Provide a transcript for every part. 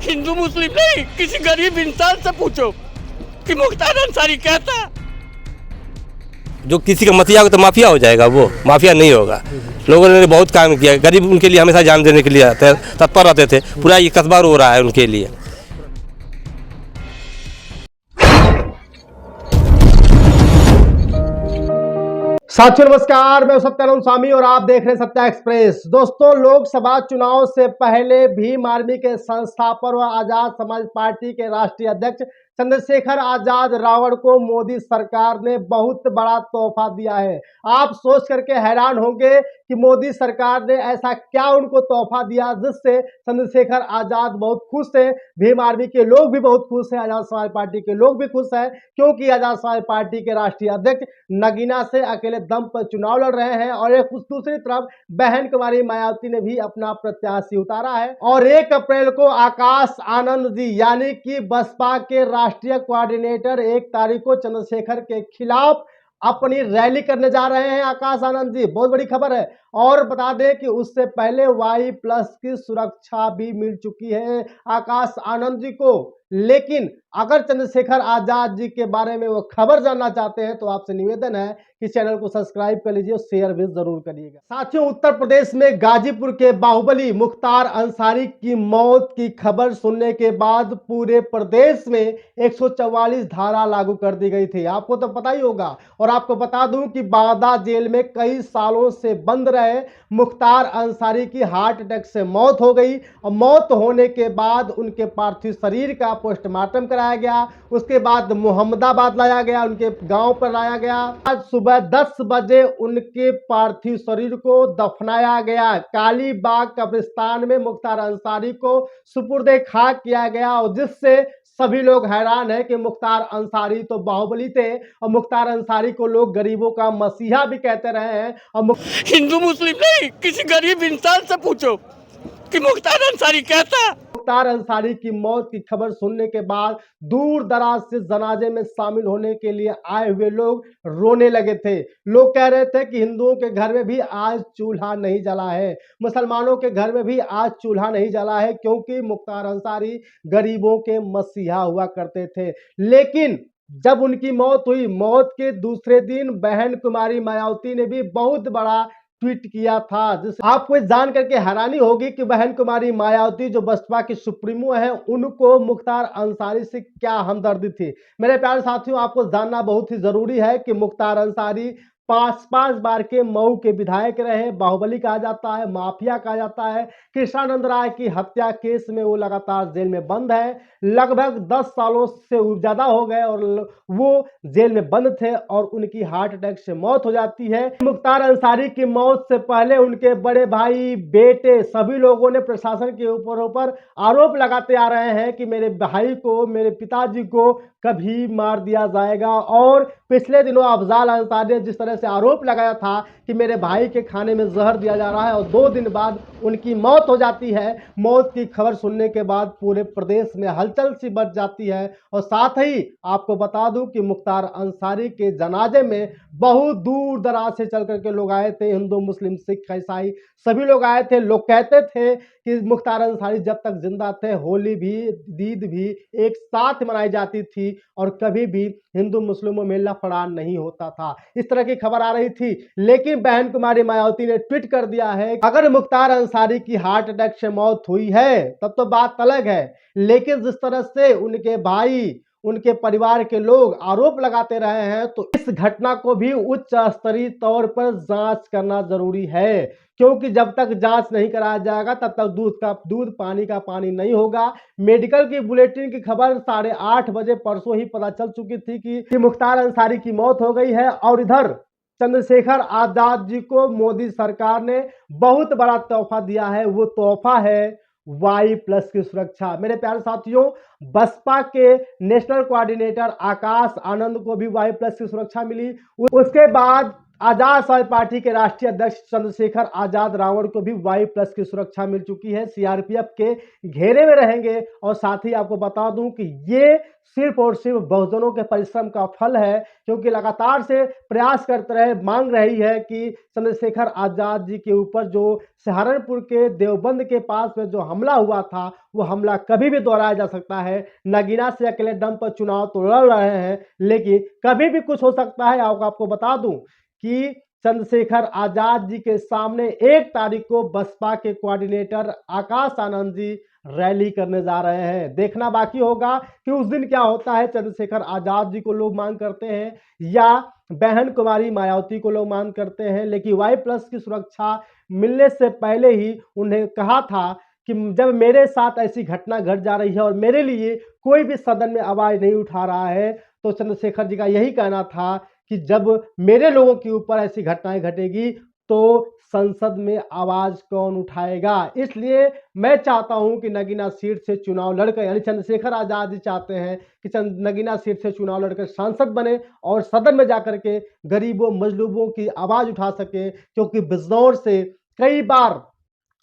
हिंदू मुस्लिम नहीं, किसी गरीब इंसान से पूछो कि मुख्तार अंसारी कहता। जो किसी का मतिया हो तो माफिया हो जाएगा, वो माफिया नहीं होगा। लोगों ने बहुत काम किया, गरीब उनके लिए हमेशा जान देने के लिए तत्पर रहते थे। पूरा ये कस्बा रो रहा है उनके लिए। साथियों नमस्कार, मैं सत्यानंद स्वामी और आप देख रहे हैं सत्या एक्सप्रेस। दोस्तों, लोकसभा चुनाव से पहले भीम आर्मी के संस्थापक व आजाद समाज पार्टी के राष्ट्रीय अध्यक्ष चंद्रशेखर आजाद रावण को मोदी सरकार ने बहुत बड़ा तोहफा दिया है। आप सोच करके हैरान होंगे कि मोदी सरकार ने ऐसा क्या उनको तोहफा दिया जिससे चंद्रशेखर आजाद बहुत खुश हैं। भीम आर्मी के लोग भी बहुत खुश हैं, आजाद समाज पार्टी के लोग भी खुश हैं, क्योंकि आजाद समाज पार्टी के राष्ट्रीय अध्यक्ष नगीना से अकेले दम पर चुनाव लड़ रहे हैं और एक दूसरी तरफ बहन कुमारी मायावती ने भी अपना प्रत्याशी उतारा है। और 1 अप्रैल को आकाश आनंद जी यानी कि बसपा के राष्ट्रीय कोऑर्डिनेटर 1 तारीख को चंद्रशेखर के खिलाफ अपनी रैली करने जा रहे हैं। आकाश आनंद जी, बहुत बड़ी खबर है। और बता दें कि उससे पहले Y+ की सुरक्षा भी मिल चुकी है आकाश आनंद जी को। लेकिन अगर चंद्रशेखर आजाद जी के बारे में वो खबर जानना चाहते हैं तो आपसे निवेदन है कि चैनल को सब्सक्राइब कर लीजिए और शेयर भी जरूर करिएगा। साथियों, उत्तर प्रदेश में गाजीपुर के बाहुबली मुख्तार अंसारी की मौत की खबर सुनने के बाद पूरे प्रदेश में 144 धारा लागू कर दी गई थी। आपको तो पता ही होगा। और आपको बता दूं कि बांदा जेल में कई सालों से बंद रहे मुख्तार अंसारी की हार्ट अटैक से मौत हो गई और मौत होने के बाद उनके पार्थिव शरीर का पोस्टमार्टम कराया गया। उसके बाद मोहम्मदाबाद लाया गया, उनके गांव पर लाया गया। आज सुबह 10 बजे उनके पार्थिव शरीर को दफनाया गया। कालीबाग कब्रिस्तान में मुख्तार अंसारी को सुपुर्दे खाक किया गया और जिससे सभी लोग हैरान हैं कि मुख्तार अंसारी तो बाहुबली थे और मुख्तार अंसारी को लोग गरीबों का मसीहा भी कहते रहे हैं। और हिंदू मुस्लिम नहीं, किसी गरीब इंसान से पूछो कि मुख्तार अंसारी कहता। मुख्तार अंसारी की मौत की खबर सुनने के बाद दूर दराज से जनाजे में शामिल होने के लिए आए हुए लोग रोने लगे थे। लोग कह रहे थे कि हिंदुओं के घर में भी आज चूल्हा नहीं जला है, मुसलमानों के घर में भी आज चूल्हा नहीं जला है, क्योंकि मुख्तार अंसारी गरीबों के मसीहा हुआ करते थे। लेकिन जब उनकी मौत हुई, मौत के दूसरे दिन बहन कुमारी मायावती ने भी बहुत बड़ा ट्वीट किया था, जिस आपको जान करके हैरानी होगी कि बहन कुमारी मायावती जो बसपा की सुप्रीमो है, उनको मुख्तार अंसारी से क्या हमदर्दी थी। मेरे प्यारे साथियों, आपको जानना बहुत ही जरूरी है कि मुख्तार अंसारी 5 बार के मऊ के विधायक रहे। बाहुबली कहा जाता है, माफिया कहा जाता है। कृष्णानंद राय की हत्या केस में वो लगातार जेल में बंद है। लगभग 10 सालों से ज्यादा हो गए और वो जेल में बंद थे और उनकी हार्ट अटैक से मौत हो जाती है। मुख्तार अंसारी की मौत से पहले उनके बड़े भाई, बेटे, सभी लोगों ने प्रशासन के ऊपर आरोप लगाते आ रहे हैं कि मेरे भाई को, मेरे पिताजी को कभी मार दिया जाएगा। और पिछले दिनों अफजाल अंसारी ने जिस तरह से आरोप लगाया था कि मेरे भाई के खाने में जहर दिया जा रहा है और 2 दिन बाद उनकी मौत हो जाती है। मौत की खबर सुनने के बाद पूरे प्रदेश में हलचल सी बढ़ जाती है। और साथ ही आपको बता दूं कि मुख्तार अंसारी के जनाजे में बहुत दूर दराज से चल करके लोग आए थे। हिंदू, मुस्लिम, सिख, ईसाई सभी लोग आए थे। लोग कहते थे कि मुख्तार अंसारी जब तक जिंदा थे होली भी, ईद भी एक साथ मनाई जाती थी और कभी भी हिंदू मुस्लिमों में लफड़ा नहीं होता था। इस तरह की खबर आ रही थी। लेकिन बहन कुमारी मायावती ने ट्वीट कर दिया है, अगर मुख्तार अंसारी की हार्ट अटैक से मौत हुई है तब तो बात अलग है, लेकिन जिस तरह से उनके भाई, उनके परिवार के लोग आरोप लगाते रहे हैं, तो इस घटना को भी उच्च स्तरीय तौर पर जांच करना जरूरी है। क्योंकि जब तक जांच नहीं कराया जाएगा तब तक दूध का दूध, पानी का पानी नहीं होगा। मेडिकल की बुलेटिन की खबर 8:30 बजे परसों ही पता चल चुकी थी कि मुख्तार अंसारी की मौत हो गई है। और इधर चंद्रशेखर आजाद जी को मोदी सरकार ने बहुत बड़ा तोहफा दिया है। वो तोहफा है Y+ की सुरक्षा। मेरे प्यारे साथियों, बसपा के नेशनल कोऑर्डिनेटर आकाश आनंद को भी Y+ की सुरक्षा मिली। उसके बाद आजाद समाज पार्टी के राष्ट्रीय अध्यक्ष चंद्रशेखर आजाद रावण को भी Y+ की सुरक्षा मिल चुकी है। सीआरपीएफ के घेरे में रहेंगे और साथ ही आपको बता दूं कि ये सिर्फ और सिर्फ बहुजनों के परिश्रम का फल है, क्योंकि लगातार से प्रयास करते रहे, मांग रही है कि चंद्रशेखर आजाद जी के ऊपर जो सहारनपुर के देवबंद के पास में जो हमला हुआ था, वो हमला कभी भी दोहराया जा सकता है। नगीना से अकेले दम पर चुनाव तो लड़ रहे हैं, लेकिन कभी भी कुछ हो सकता है। आपको बता दूं कि चंद्रशेखर आजाद जी के सामने 1 तारीख को बसपा के कोऑर्डिनेटर आकाश आनंद जी रैली करने जा रहे हैं। देखना बाकी होगा कि उस दिन क्या होता है। चंद्रशेखर आजाद जी को लोग मांग करते हैं या बहन कुमारी मायावती को लोग मांग करते हैं, लेकिन Y+ की सुरक्षा मिलने से पहले ही उन्हें कहा था कि जब मेरे साथ ऐसी घटना घट जा रही है और मेरे लिए कोई भी सदन में आवाज नहीं उठा रहा है, तो चंद्रशेखर जी का यही कहना था कि जब मेरे लोगों के ऊपर ऐसी घटनाएं घटेगी तो संसद में आवाज कौन उठाएगा। इसलिए मैं चाहता हूं कि नगीना सीट से चुनाव लड़कर, यानी चंद्रशेखर आजाद जी चाहते हैं कि नगीना सीट से चुनाव लड़कर सांसद बने और सदन में जाकर के गरीबों मजलूबों की आवाज उठा सके, क्योंकि बिजनौर से कई बार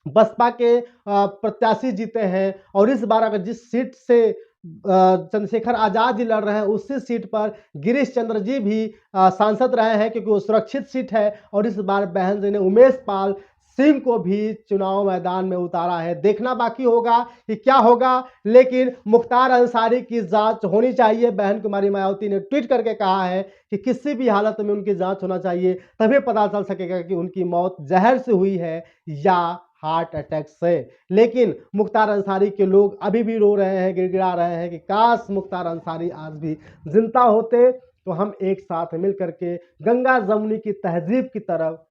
बसपा के प्रत्याशी जीते हैं और इस बार अगर जिस सीट से चंद्रशेखर आजाद जी लड़ रहे हैं उसी सीट पर गिरीश चंद्र जी भी सांसद रहे हैं, क्योंकि वो सुरक्षित सीट है। और इस बार बहन जी ने उमेश पाल सिंह को भी चुनाव मैदान में उतारा है। देखना बाकी होगा कि क्या होगा, लेकिन मुख्तार अंसारी की जांच होनी चाहिए। बहन कुमारी मायावती ने ट्वीट करके कहा है कि किसी भी हालत में उनकी जांच होना चाहिए, तभी पता चल सकेगा कि उनकी मौत जहर से हुई है या हार्ट अटैक से। लेकिन मुख्तार अंसारी के लोग अभी भी रो रहे हैं, गिड़गिड़ा रहे हैं कि काश मुख्तार अंसारी आज भी जिंदा होते तो हम एक साथ मिल करके गंगा जमुनी की तहजीब की तरफ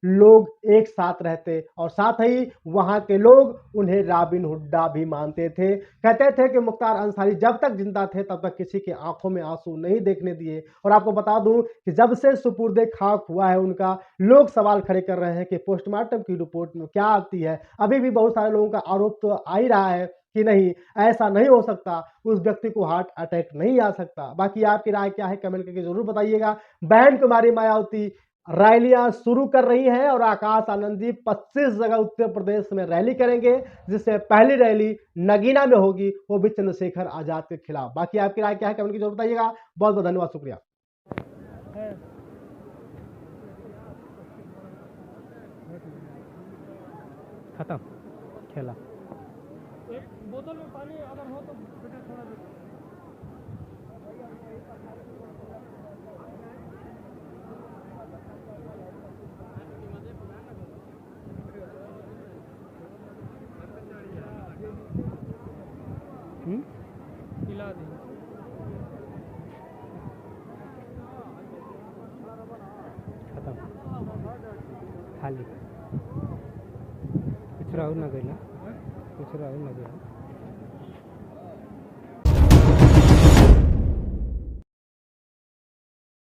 लोग एक साथ रहते, और साथ ही वहां के लोग उन्हें रॉबिन हुड्डा भी मानते थे। कहते थे कि मुख्तार अंसारी जब तक जिंदा थे तब तक किसी की आंखों में आंसू नहीं देखने दिए। और आपको बता दूं कि जब से सुपुर्दे खाक हुआ है उनका, लोग सवाल खड़े कर रहे हैं कि पोस्टमार्टम की रिपोर्ट में क्या आती है। अभी भी बहुत सारे लोगों का आरोप तो आ ही रहा है कि नहीं, ऐसा नहीं हो सकता, उस व्यक्ति को हार्ट अटैक नहीं आ सकता। बाकी आपकी राय क्या है, कमेंट करके जरूर बताइएगा। बहन कुमारी मायावती रैलियां शुरू कर रही हैं और आकाश आनंद जी 25 जगह उत्तर प्रदेश में रैली करेंगे, जिससे पहली रैली नगीना में होगी, वो भी चंद्रशेखर आजाद के खिलाफ। बाकी आपकी राय क्या है, कमेंट की जरूर बताइएगा। बहुत बहुत धन्यवाद, शुक्रिया। खत्म खेला। एक बोतल में पानी अगर हो तो बेटा थोड़ा पिला दें। खत्म खाली कुछ राहुल ना गया, कुछ राहुल ना गया।